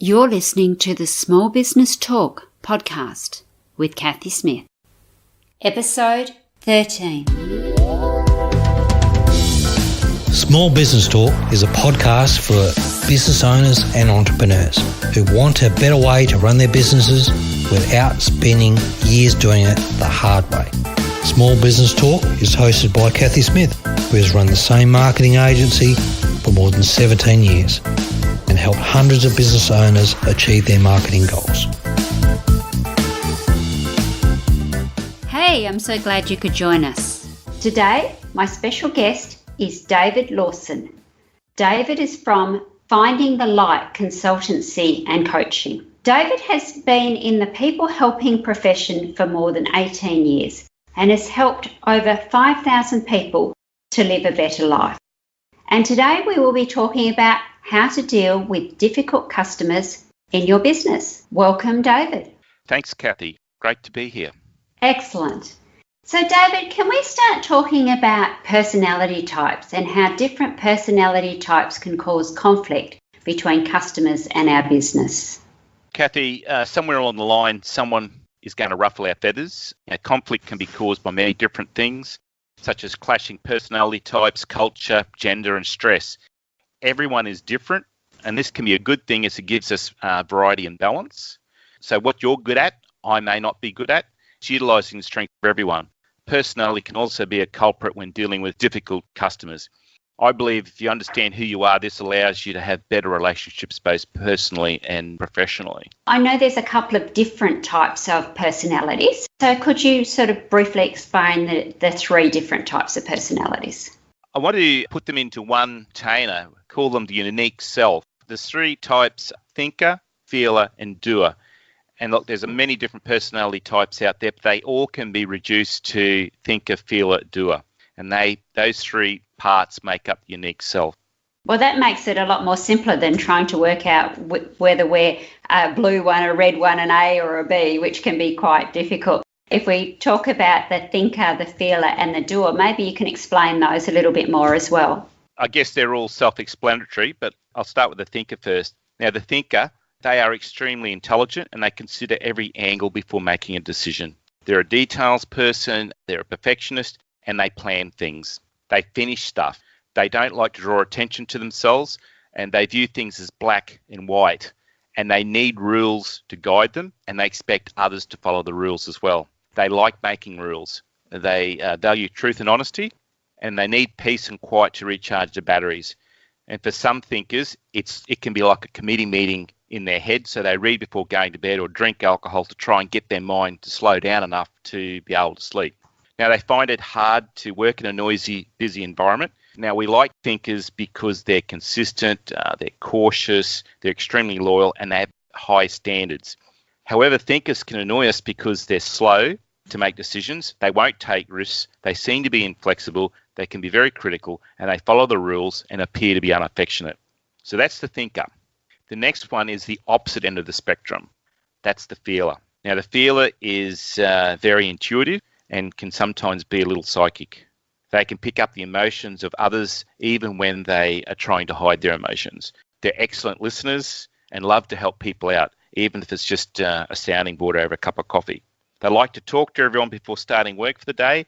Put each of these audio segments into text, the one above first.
You're listening to the Small Business Talk podcast with Cathy Smith. Episode 13. Small Business Talk is a podcast for business owners and entrepreneurs who want a better way to run their businesses without spending years doing it the hard way. Small Business Talk is hosted by Cathy Smith, who has run the same marketing agency for more than 17 years and helped hundreds of business owners achieve their marketing goals. Hey, I'm so glad you could join us. Today, my special guest is David Lawson. David is from Finding the Light Consultancy and Coaching. David has been in the people helping profession for more than 18 years and has helped over 5,000 people to live a better life. And today we will be talking about how to deal with difficult customers in your business. Welcome, David. Thanks, Cathy. Great to be here. Excellent. So, David, can we start talking about personality types and how different personality types can cause conflict between customers and our business? Cathy, somewhere along the line, someone is going to ruffle our feathers. Conflict can be caused by many different things, such as clashing personality types, culture, gender, and stress. Everyone is different, and this can be a good thing as it gives us variety and balance. So what you're good at, I may not be good at. It's utilising the strength of everyone. Personality can also be a culprit when dealing with difficult customers. I believe if you understand who you are, this allows you to have better relationships both personally and professionally. I know there's a couple of different types of personalities. So could you sort of briefly explain the three different types of personalities? I want to put them into one container, call them the unique self. There's three types: thinker, feeler, and doer. And look, there's many different personality types out there, but they all can be reduced to thinker, feeler, doer. And those three parts make up the unique self. Well, that makes it a lot more simpler than trying to work out whether we're a blue one, a red one, an A or a B, which can be quite difficult. If we talk about the thinker, the feeler, and the doer, maybe you can explain those a little bit more as well. I guess they're all self-explanatory, but I'll start with the thinker first. Now, the thinker, they are extremely intelligent and they consider every angle before making a decision. They're a details person, they're a perfectionist, and they plan things. They finish stuff. They don't like to draw attention to themselves, and they view things as black and white, and they need rules to guide them, and they expect others to follow the rules as well. They like making rules. They value truth and honesty, and they need peace and quiet to recharge the batteries. And for some thinkers, it can be like a committee meeting in their head, so they read before going to bed or drink alcohol to try and get their mind to slow down enough to be able to sleep. Now, they find it hard to work in a noisy, busy environment. Now, we like thinkers because they're consistent, they're cautious, they're extremely loyal, and they have high standards. However, thinkers can annoy us because they're slow to make decisions, they won't take risks, they seem to be inflexible, they can be very critical, and they follow the rules and appear to be unaffectionate. So that's the thinker. The next one is the opposite end of the spectrum. That's the feeler. Now, the feeler is very intuitive and can sometimes be a little psychic. They can pick up the emotions of others even when they are trying to hide their emotions. They're excellent listeners and love to help people out, even if it's just a sounding board over a cup of coffee. They like to talk to everyone before starting work for the day,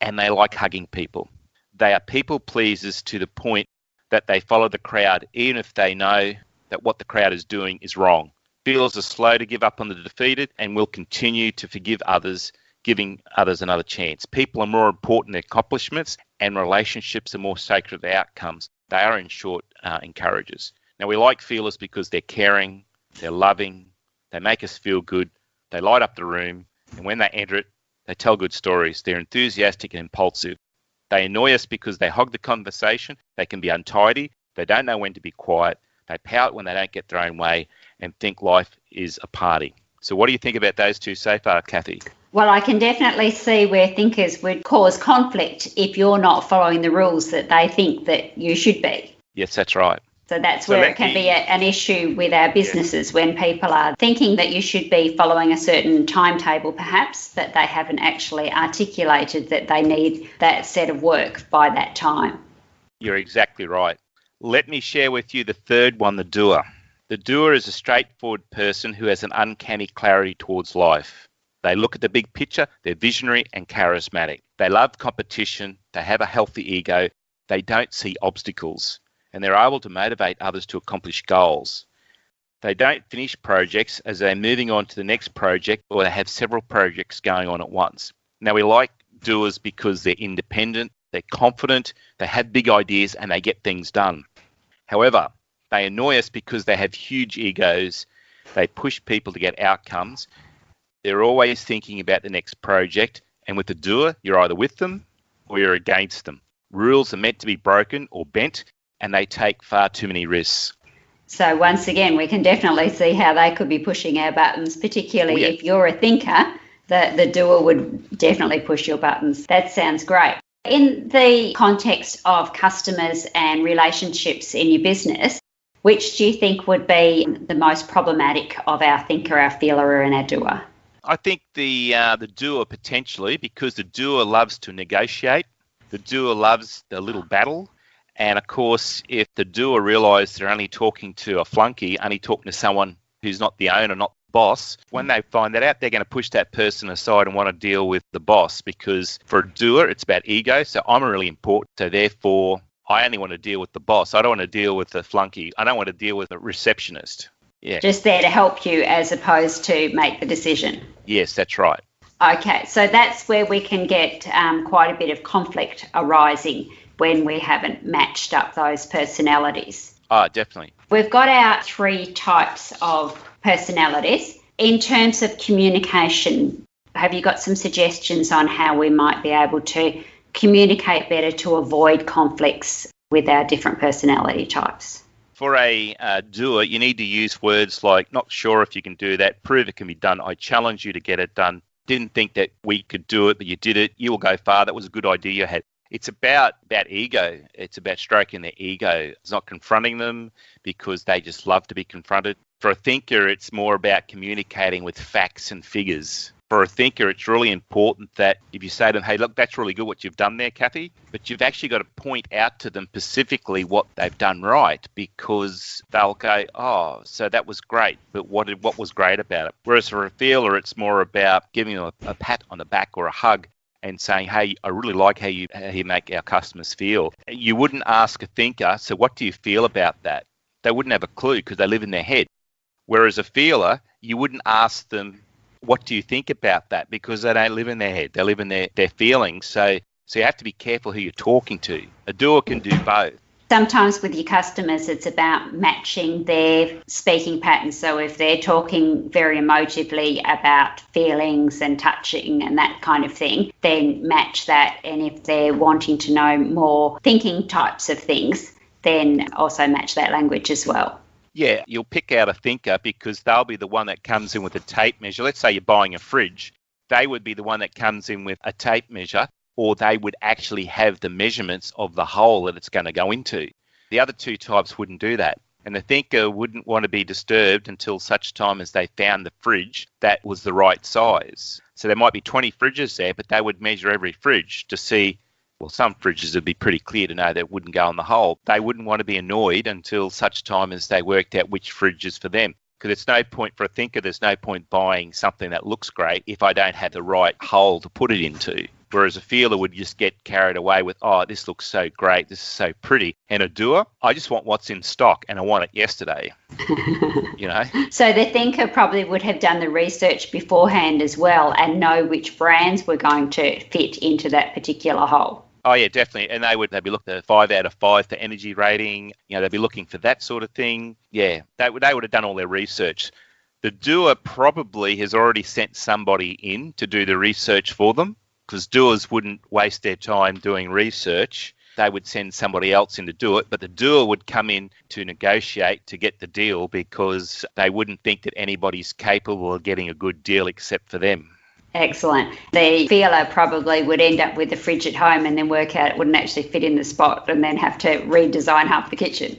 and they like hugging people. They are people pleasers to the point that they follow the crowd, even if they know that what the crowd is doing is wrong. Feelers are slow to give up on the defeated and will continue to forgive others, giving others another chance. People are more important than accomplishments, and relationships are more sacred than outcomes. They are, in short, encouragers. Now, we like feelers because they're caring, they're loving, they make us feel good, they light up the room, and when they enter it, they tell good stories. They're enthusiastic and impulsive. They annoy us because they hog the conversation, they can be untidy, they don't know when to be quiet, they pout when they don't get their own way, and think life is a party. So what do you think about those two so far, Cathy? Well, I can definitely see where thinkers would cause conflict if you're not following the rules that they think that you should be. Yes, that's right. So that's where it can be an issue with our businesses, when people are thinking that you should be following a certain timetable perhaps, but they haven't actually articulated that they need that set of work by that time. You're exactly right. Let me share with you the third one, the doer. The doer is a straightforward person who has an uncanny clarity towards life. They look at the big picture, they're visionary and charismatic. They love competition, they have a healthy ego, they don't see obstacles, and they're able to motivate others to accomplish goals. They don't finish projects as they're moving on to the next project, or they have several projects going on at once. Now, we like doers because they're independent, they're confident, they have big ideas, and they get things done. However, they annoy us because they have huge egos, they push people to get outcomes, they're always thinking about the next project, and with the doer, you're either with them or you're against them. Rules are meant to be broken or bent, and they take far too many risks. So once again, we can definitely see how they could be pushing our buttons, particularly if you're a thinker, the doer would definitely push your buttons. That sounds great. In the context of customers and relationships in your business, which do you think would be the most problematic of our thinker, our feeler, and our doer? I think the doer potentially, because the doer loves to negotiate. The doer loves the little battle. And of course, if the doer realises they're only talking to a flunky, only talking to someone who's not the owner, not the boss, when they find that out, they're going to push that person aside and want to deal with the boss, because for a doer, it's about ego. So I'm really important. So therefore, I only want to deal with the boss. I don't want to deal with the flunky. I don't want to deal with a receptionist. Yeah. Just there to help you as opposed to make the decision. Yes, that's right. Okay, so that's where we can get quite a bit of conflict arising when we haven't matched up those personalities. Oh, definitely. We've got our 3 types of personalities. In terms of communication, have you got some suggestions on how we might be able to communicate better to avoid conflicts with our different personality types? For a doer, you need to use words like, not sure if you can do that, prove it can be done, I challenge you to get it done, didn't think that we could do it, but you did it, you will go far, that was a good idea you had. It's about ego. It's about stroking their ego. It's not confronting them because they just love to be confronted. For a thinker, it's more about communicating with facts and figures. For a thinker, it's really important that if you say to them, hey, look, that's really good what you've done there, Cathy, but you've actually got to point out to them specifically what they've done right, because they'll go, oh, so that was great, but what was great about it? Whereas for a feeler, it's more about giving them a pat on the back or a hug and saying, hey, I really like how you make our customers feel. You wouldn't ask a thinker, so what do you feel about that? They wouldn't have a clue because they live in their head. Whereas a feeler, you wouldn't ask them, what do you think about that? Because they don't live in their head. They live in their feelings. So you have to be careful who you're talking to. A doer can do both. Sometimes with your customers, it's about matching their speaking patterns. So if they're talking very emotively about feelings and touching and that kind of thing, then match that. And if they're wanting to know more thinking types of things, then also match that language as well. Yeah, you'll pick out a thinker because they'll be the one that comes in with a tape measure. Let's say you're buying a fridge. They would be the one that comes in with a tape measure, or they would actually have the measurements of the hole that it's going to go into. The other 2 types wouldn't do that. And the thinker wouldn't want to be disturbed until such time as they found the fridge that was the right size. So there might be 20 fridges there, but they would measure every fridge to see, well, some fridges would be pretty clear to know that it wouldn't go in the hole. They wouldn't want to be annoyed until such time as they worked out which fridge is for them. Because it's no point for a thinker, there's no point buying something that looks great if I don't have the right hole to put it into. Whereas a feeler would just get carried away with, oh, this looks so great, this is so pretty. And a doer, I just want what's in stock and I want it yesterday. You know? So the thinker probably would have done the research beforehand as well and know which brands were going to fit into that particular hole. Oh, yeah, definitely. And they'd be looking at 5 out of 5 for energy rating. You know, they'd be looking for that sort of thing. Yeah, they would have done all their research. The doer probably has already sent somebody in to do the research for them, because doers wouldn't waste their time doing research. They would send somebody else in to do it, but the doer would come in to negotiate to get the deal because they wouldn't think that anybody's capable of getting a good deal except for them. Excellent. The feeler probably would end up with the fridge at home and then work out it wouldn't actually fit in the spot and then have to redesign half the kitchen.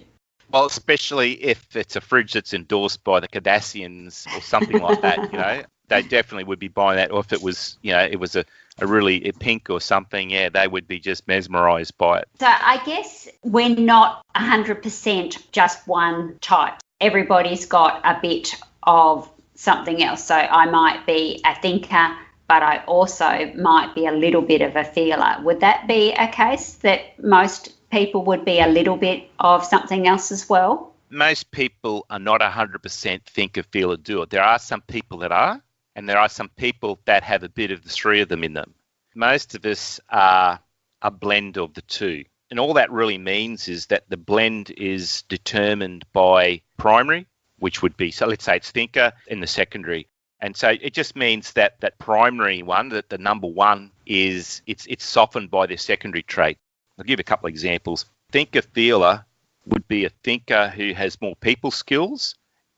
Well, especially if it's a fridge that's endorsed by the Kardashians or something like that, you know, they definitely would be buying that. Or if it was, you know, it was a really pink or something, yeah, they would be just mesmerised by it. So I guess we're not 100% just one type. everybody's got a bit of something else. So I might be a thinker, but I also might be a little bit of a feeler. Would that be a case that most people would be a little bit of something else as well? Most people are not 100% thinker, feeler, doer. There are some people that are, and there are some people that have a bit of the three of them in them. Most of us are a blend of the two. And all that really means is that the blend is determined by primary, which would be, so let's say it's thinker, and the secondary. And so it just means that that primary one, that the number one is, it's softened by their secondary trait. I'll give a couple of examples. Thinker, feeler would be a thinker who has more people skills,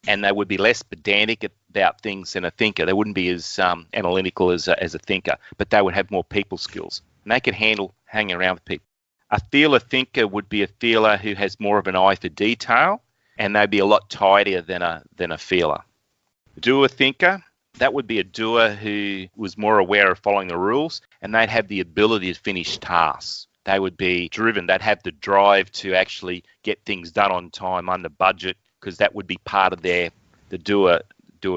and they would be less pedantic about things than a thinker. They wouldn't be as analytical as a thinker, but they would have more people skills, and they could handle hanging around with people. A feeler thinker would be a feeler who has more of an eye for detail, and they'd be a lot tidier than a feeler. Doer thinker, that would be a doer who was more aware of following the rules, and they'd have the ability to finish tasks. They would be driven. They'd have the drive to actually get things done on time, under budget, because that would be part of the doer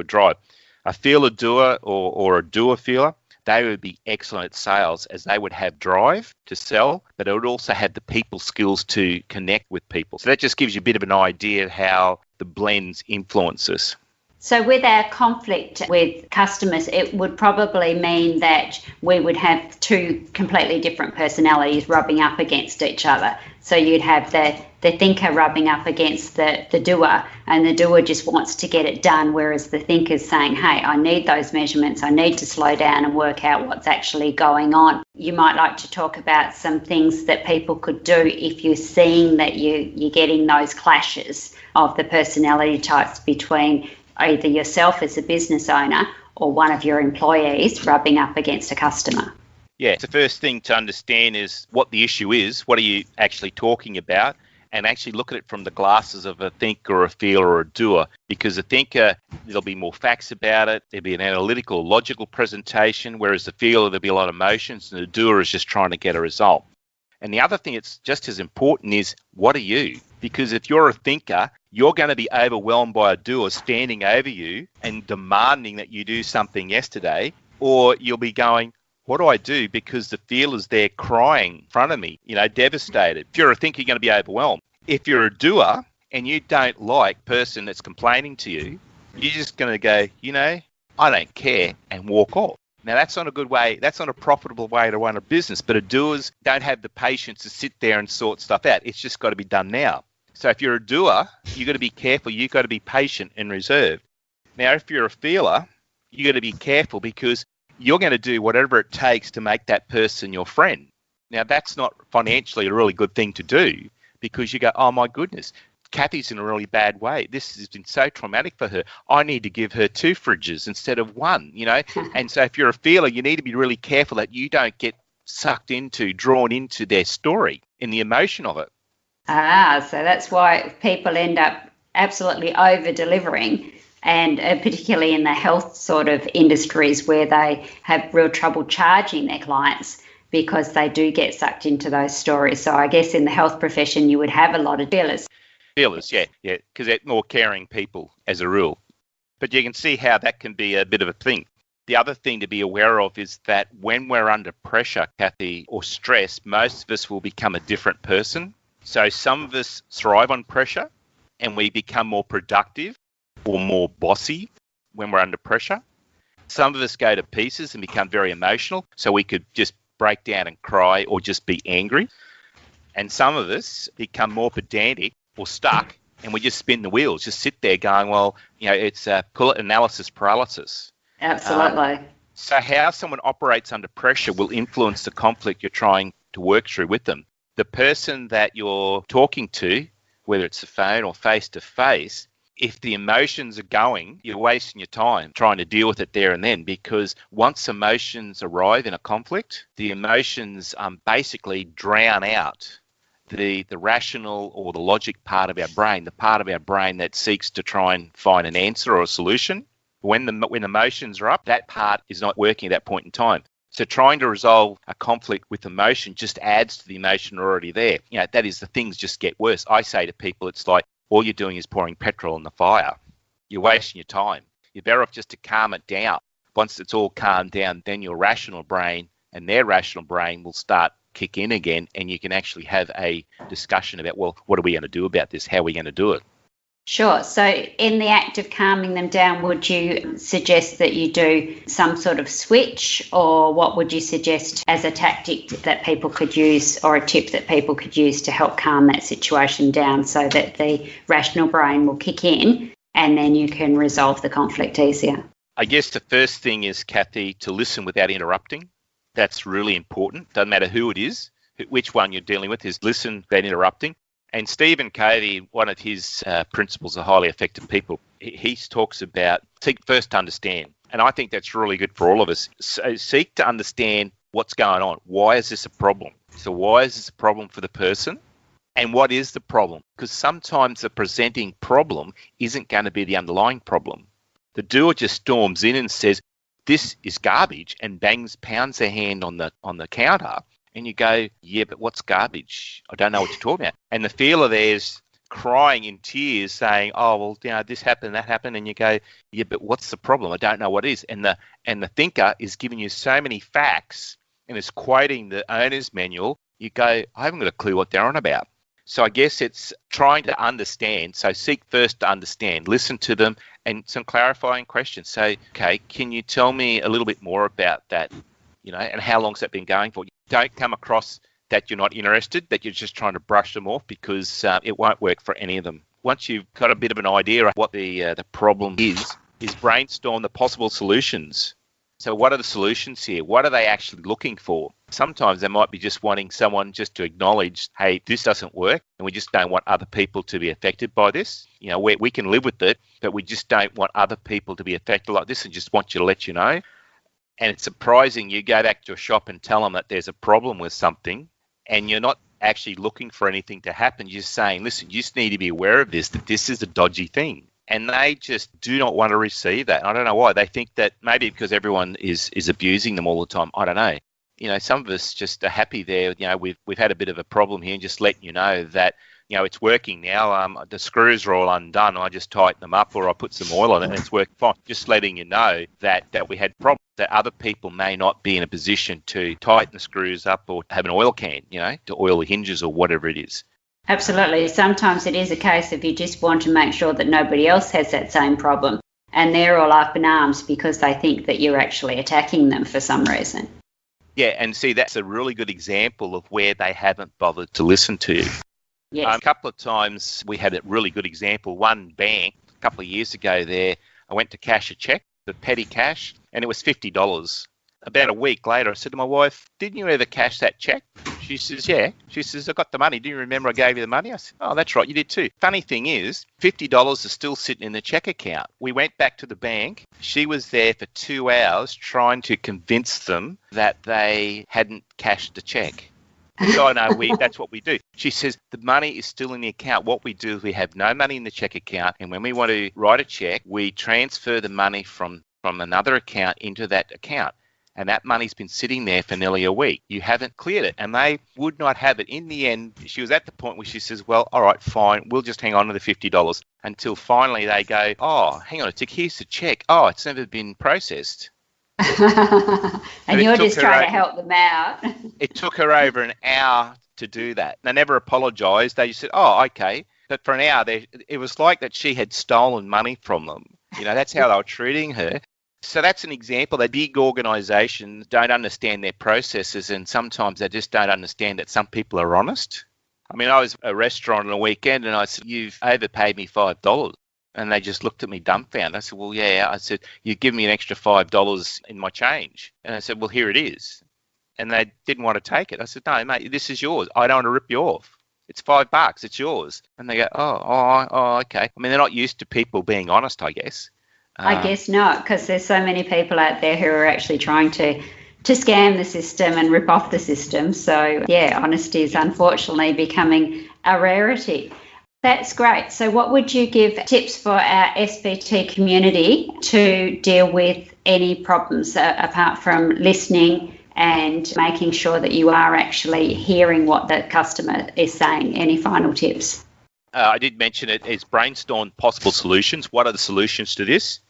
drive. A feeler doer or a doer feeler, they would be excellent at sales, as they would have drive to sell, but it would also have the people skills to connect with people. So that just gives you a bit of an idea of how the blends influence us. So with our conflict with customers, it would probably mean that we would have two completely different personalities rubbing up against each other. So you'd have the thinker rubbing up against the doer, and the doer just wants to get it done, whereas the thinker's saying, hey, I need those measurements, I need to slow down and work out what's actually going on. You might like to talk about some things that people could do if you're seeing that you're getting those clashes of the personality types between either yourself as a business owner or one of your employees rubbing up against a customer. Yeah, the first thing to understand is what the issue is, what are you actually talking about, and actually look at it from the glasses of a thinker or a feeler or a doer, because a thinker, there'll be more facts about it, there'll be an analytical, logical presentation, whereas the feeler, there'll be a lot of emotions, and the doer is just trying to get a result. And the other thing that's just as important is, what are you? Because if you're a thinker, you're going to be overwhelmed by a doer standing over you and demanding that you do something yesterday, or you'll be going, what do I do? Because the feeler's there crying in front of me, devastated. If you're a thinker, you're going to be overwhelmed. If you're a doer and you don't like the person that's complaining to you, you're just going to go, I don't care, and walk off. Now, that's not a good way, that's not a profitable way to run a business, but a doers don't have the patience to sit there and sort stuff out. It's just got to be done now. So if you're a doer, you've got to be careful. You've got to be patient and reserved. Now, if you're a feeler, you've got to be careful, because you're going to do whatever it takes to make that person your friend. Now, that's not financially a really good thing to do, because you go, oh, my goodness, Cathy's in a really bad way. This has been so traumatic for her. I need to give her 2 fridges instead of 1, And so if you're a feeler, you need to be really careful that you don't get drawn into their story and the emotion of it. So that's why people end up absolutely over-delivering, and particularly in the health sort of industries where they have real trouble charging their clients because they do get sucked into those stories. So I guess in the health profession, you would have a lot of feelers. Feelers, yeah, because they're more caring people as a rule. But you can see how that can be a bit of a thing. The other thing to be aware of is that when we're under pressure, Cathy, or stress, most of us will become a different person. So some of us thrive on pressure and we become more productive or more bossy when we're under pressure. Some of us go to pieces and become very emotional, so we could just break down and cry or just be angry. And some of us become more pedantic or stuck, and we just spin the wheels, just sit there going, well, it's call it analysis paralysis. Absolutely. So how someone operates under pressure will influence the conflict you're trying to work through with them. The person that you're talking to, whether it's the phone or face-to-face, if the emotions are going, you're wasting your time trying to deal with it there and then, because once emotions arrive in a conflict, the emotions basically drown out the rational or the logic part of our brain, the part of our brain that seeks to try and find an answer or a solution. When emotions are up, that part is not working at that point in time. So trying to resolve a conflict with emotion just adds to the emotion already there. That is, the things just get worse. I say to people, it's like all you're doing is pouring petrol on the fire. You're wasting your time. You're better off just to calm it down. Once it's all calmed down, then your rational brain and their rational brain will start kick in again, and you can actually have a discussion about, well, what are we going to do about this? How are we going to do it? Sure. So in the act of calming them down, would you suggest that you do some sort of switch, or what would you suggest as a tactic that people could use, or a tip that people could use to help calm that situation down so that the rational brain will kick in and then you can resolve the conflict easier? I guess the first thing is, Cathy, to listen without interrupting. That's really important. Doesn't matter who it is, which one you're dealing with, is listen without interrupting. And Stephen Covey, one of his principles of highly effective people, he talks about seek first to understand. And I think that's really good for all of us. So seek to understand what's going on. Why is this a problem? So why is this a problem for the person? And what is the problem? Because sometimes the presenting problem isn't going to be the underlying problem. The doer just storms in and says, this is garbage, and pounds their hand on the counter. And you go, yeah, but what's garbage? I don't know what you're talking about. And the feeler there's crying in tears saying, oh, well, this happened, that happened. And you go, yeah, but what's the problem? I don't know what it is. And the thinker is giving you so many facts and is quoting the owner's manual. You go, I haven't got a clue what they're on about. So I guess it's trying to understand. So seek first to understand, listen to them, and some clarifying questions. Say, okay, can you tell me a little bit more about that? And how long's that been going for? Don't come across that you're not interested, that you're just trying to brush them off, because it won't work for any of them. Once you've got a bit of an idea of what the problem is brainstorm the possible solutions. So what are the solutions here? What are they actually looking for? Sometimes they might be just wanting someone just to acknowledge, hey, this doesn't work, and we just don't want other people to be affected by this. We can live with it, but we just don't want other people to be affected like this, and just want you to let you know. And it's surprising, you go back to a shop and tell them that there's a problem with something, and you're not actually looking for anything to happen. You're just saying, listen, you just need to be aware of this, that this is a dodgy thing. And they just do not want to receive that. I don't know why. They think that maybe because everyone is abusing them all the time. I don't know. Some of us just are happy there. We've had a bit of a problem here, and just letting you know that, it's working now. The screws are all undone. I just tighten them up, or I put some oil on it, and it's working fine. Just letting you know that we had problems, that other people may not be in a position to tighten the screws up or have an oil can, to oil the hinges or whatever it is. Absolutely. Sometimes it is a case of you just want to make sure that nobody else has that same problem, and they're all up in arms because they think that you're actually attacking them for some reason. Yeah, and see, that's a really good example of where they haven't bothered to listen to you. Yes. A couple of times we had a really good example. One bank, a couple of years ago there, I went to cash a check, the petty cash, and it was $50. About a week later, I said to my wife, didn't you ever cash that check? She says, yeah. She says, I got the money. Do you remember I gave you the money? I said, oh, that's right, you did too. Funny thing is, $50 is still sitting in the check account. We went back to the bank. She was there for 2 hours trying to convince them that they hadn't cashed the check. So I know that's what we do. She says, the money is still in the account. What we do is we have no money in the check account, and when we want to write a check, we transfer the money from another account into that account. And that money's been sitting there for nearly a week. You haven't cleared it. And they would not have it. In the end, she was at the point where she says, well, all right, fine, we'll just hang on to the $50. Until finally they go, oh, hang on a tick, here's the check. Oh, it's never been processed. And you're just trying to help them out. It took her over an hour to do that. They never apologised. They just said, oh, okay. But for an hour, it was like that she had stolen money from them. That's how they were treating her. So that's an example that big organisations don't understand their processes, and sometimes they just don't understand that some people are honest. I mean, I was at a restaurant on a weekend and I said, you've overpaid me $5. And they just looked at me dumbfounded. I said, well, yeah. I said, you give me an extra $5 in my change. And I said, well, here it is. And they didn't want to take it. I said, no, mate, this is yours. I don't want to rip you off. It's $5. It's yours. And they go, oh, okay. I mean, they're not used to people being honest, I guess. I guess not, because there's so many people out there who are actually trying to scam the system and rip off the system. So, yeah, honesty is unfortunately becoming a rarity. That's great. So what would you give tips for our SBT community to deal with any problems apart from listening and making sure that you are actually hearing what the customer is saying? Any final tips? I did mention it as brainstorm possible solutions. What are the solutions to this?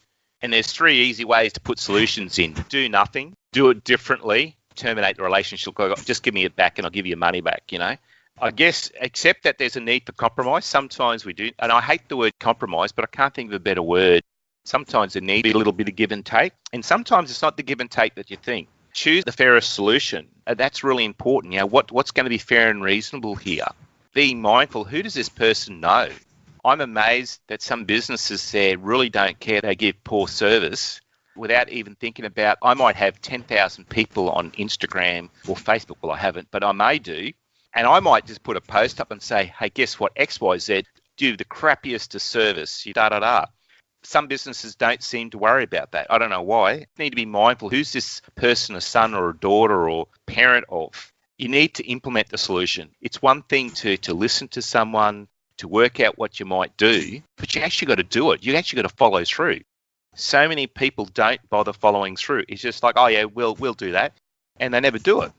And there's 3 easy ways to put solutions in. Do nothing, do it differently, terminate the relationship, just give me it back and I'll give you your money back, I guess, accept that there's a need for compromise. Sometimes we do, and I hate the word compromise, but I can't think of a better word. Sometimes there needs a little bit of give and take, and sometimes it's not the give and take that you think. Choose the fairest solution. That's really important. What's going to be fair and reasonable here? Be mindful, who does this person know? I'm amazed that some businesses there really don't care. They give poor service without even thinking about, I might have 10,000 people on Instagram or Facebook. Well, I haven't, but I may do. And I might just put a post up and say, hey, guess what? XYZ do the crappiest of service. Some businesses don't seem to worry about that. I don't know why. You need to be mindful. Who's this person, a son or a daughter or parent of? You need to implement the solution. It's one thing to listen to someone, to work out what you might do, but you actually got to do it. You actually got to follow through. So many people don't bother following through. It's just like, oh yeah, we'll do that. And they never do it.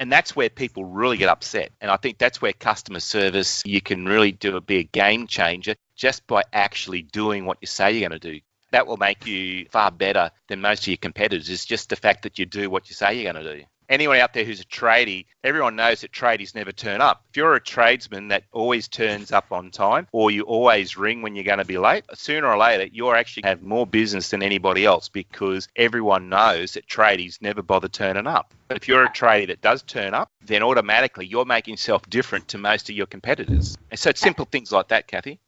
And that's where people really get upset. And I think that's where customer service, you can really be a game changer just by actually doing what you say you're going to do. That will make you far better than most of your competitors. It's just the fact that you do what you say you're going to do. Anyone out there who's a tradie, everyone knows that tradies never turn up. If you're a tradesman that always turns up on time, or you always ring when you're going to be late, sooner or later you're actually have more business than anybody else, because everyone knows that tradies never bother turning up. But if you're a tradie that does turn up, then automatically you're making yourself different to most of your competitors. And so it's simple things like that, Cathy.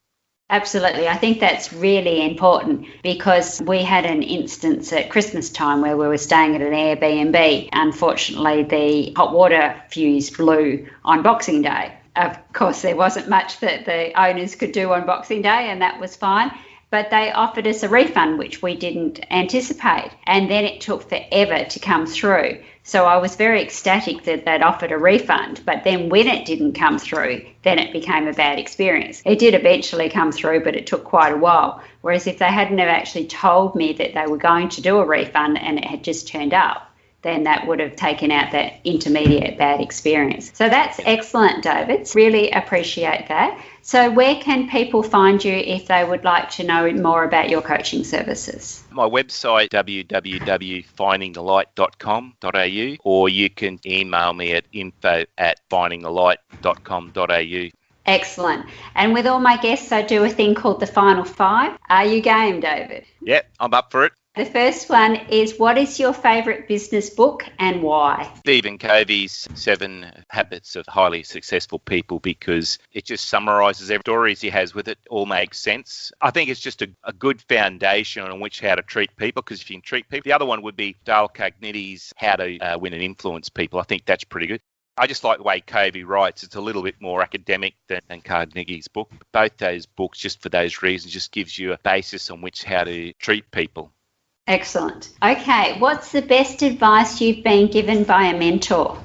Absolutely. I think that's really important, because we had an instance at Christmas time where we were staying at an Airbnb. Unfortunately, the hot water fuse blew on Boxing Day. Of course, there wasn't much that the owners could do on Boxing Day, and that was fine. But they offered us a refund, which we didn't anticipate. And then it took forever to come through. So I was very ecstatic that they'd offered a refund. But then when it didn't come through, then it became a bad experience. It did eventually come through, but it took quite a while. Whereas if they hadn't have actually told me that they were going to do a refund and it had just turned up, then that would have taken out that intermediate bad experience. So that's excellent, David. Really appreciate that. So where can people find you if they would like to know more about your coaching services? My website, www.findingthelight.com.au, or you can email me at info@findingthelight.com.au. Excellent. And with all my guests, I do a thing called the Final Five. Are you game, David? Yep, I'm up for it. The first one is, what is your favourite business book and why? Stephen Covey's 7 Habits of Highly Successful People, because it just summarises every stories he has with it, all makes sense. I think it's just a good foundation on which how to treat people, because if you can treat people. The other one would be Dale Carnegie's How to Win and Influence People. I think that's pretty good. I just like the way Covey writes. It's a little bit more academic than Carnegie's book. Both those books, just for those reasons, just gives you a basis on which how to treat people. Excellent. Okay, what's the best advice you've been given by a mentor?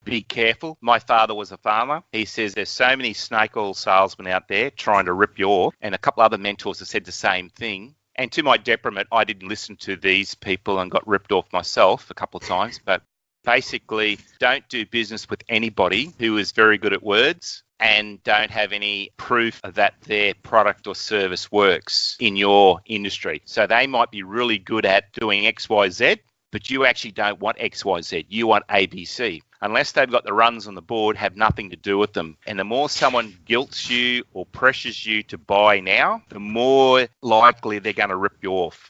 Be careful. My father was a farmer. He says there's so many snake oil salesmen out there trying to rip you off, and a couple other mentors have said the same thing. And to my detriment, I didn't listen to these people and got ripped off myself a couple of times. But basically, don't do business with anybody who is very good at words and don't have any proof that their product or service works in your industry. So they might be really good at doing XYZ, but you actually don't want XYZ. You want ABC. Unless they've got the runs on the board, have nothing to do with them. And the more someone guilts you or pressures you to buy now, the more likely they're going to rip you off.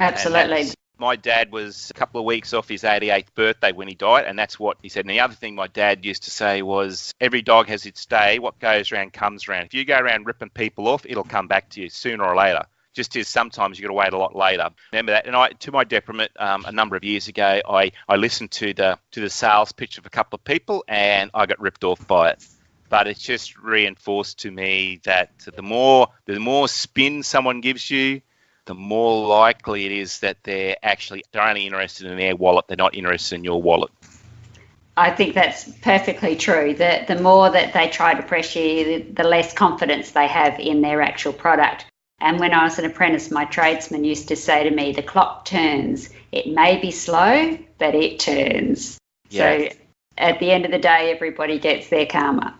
Absolutely. My dad was a couple of weeks off his 88th birthday when he died, and that's what he said. And the other thing my dad used to say was, every dog has its day. What goes around comes around. If you go around ripping people off, it'll come back to you sooner or later. Just as sometimes you've got to wait a lot later. Remember that. And to my detriment, a number of years ago, I listened to the sales pitch of a couple of people, and I got ripped off by it. But it's just reinforced to me that the more spin someone gives you, the more likely it is that they're only interested in their wallet. They're not interested in your wallet. I think that's perfectly true. The more that they try to pressure you, the less confidence they have in their actual product. And when I was an apprentice, my tradesman used to say to me, the clock turns. It may be slow, but it turns. Yeah. So at the end of the day, everybody gets their karma.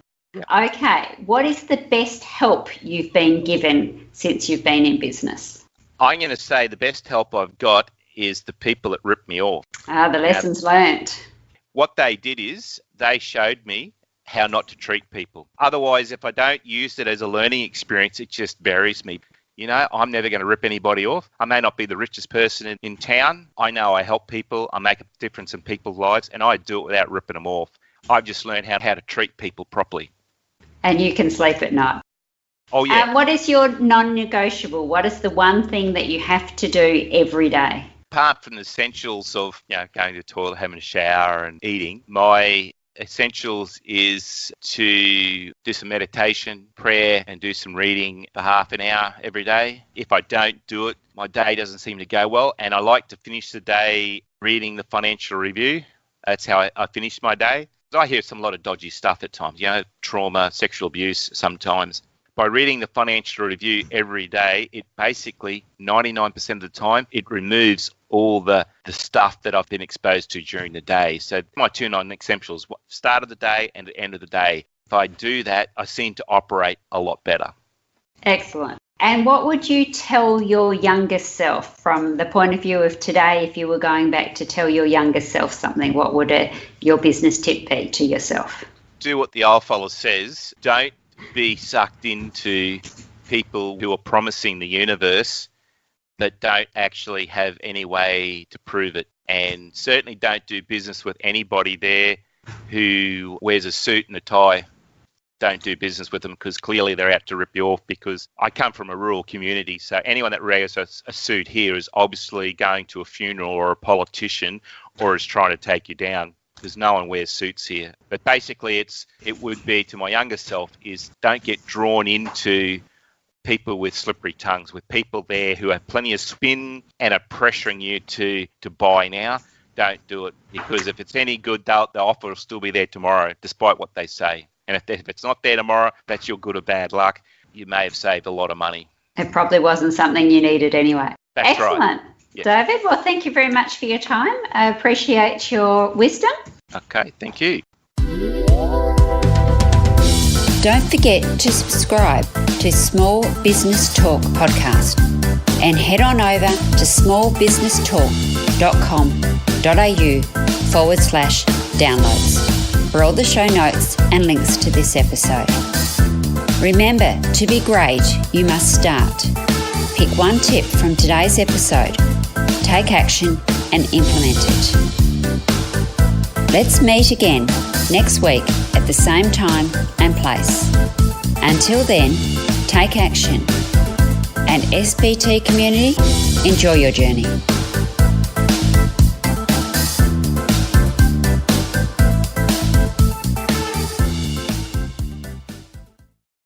Okay, what is the best help you've been given since you've been in business? I'm going to say the best help I've got is the people that ripped me off. The lessons learnt. What they did is they showed me how not to treat people. Otherwise, if I don't use it as a learning experience, it just buries me. You know, I'm never going to rip anybody off. I may not be the richest person in town. I know I help people. I make a difference in people's lives, and I do it without ripping them off. I've just learned how to treat people properly. And you can sleep at night. Oh, yeah. What is your non-negotiable? What is the one thing that you have to do every day? Apart from the essentials of, going to the toilet, having a shower and eating, my essentials is to do some meditation, prayer, and do some reading for half an hour every day. If I don't do it, my day doesn't seem to go well. And I like to finish the day reading the financial review. That's how I finish my day. I hear a lot of dodgy stuff at times, trauma, sexual abuse sometimes. By reading the financial review every day, it basically, 99% of the time, it removes all the stuff that I've been exposed to during the day. So my two non-essentials, start of the day and the end of the day. If I do that, I seem to operate a lot better. Excellent. And what would you tell your younger self from the point of view of today? If you were going back to tell your younger self something, what would your business tip be to yourself? Do what the old fella says. Don't be sucked into people who are promising the universe that don't actually have any way to prove it. And certainly don't do business with anybody there who wears a suit and a tie. Don't do business with them because clearly they're out to rip you off, because I come from a rural community. So anyone that wears a suit here is obviously going to a funeral or a politician or is trying to take you down, because no one wears suits here. But basically it would be to my younger self is don't get drawn into people with slippery tongues, with people there who have plenty of spin and are pressuring you to buy now. Don't do it, because if it's any good, the offer will still be there tomorrow, despite what they say. And if it's not there tomorrow, that's your good or bad luck. You may have saved a lot of money. It probably wasn't something you needed anyway. That's Excellent. Right. Yeah. David, well, thank you very much for your time. I appreciate your wisdom. Okay, thank you. Don't forget to subscribe to Small Business Talk podcast and head on over to smallbusinestalk.com.au/downloads for all the show notes and links to this episode. Remember, to be great, you must start. Pick one tip from today's episode, take action and implement it. Let's meet again next week at the same time and place. Until then, take action. And SBT community, enjoy your journey.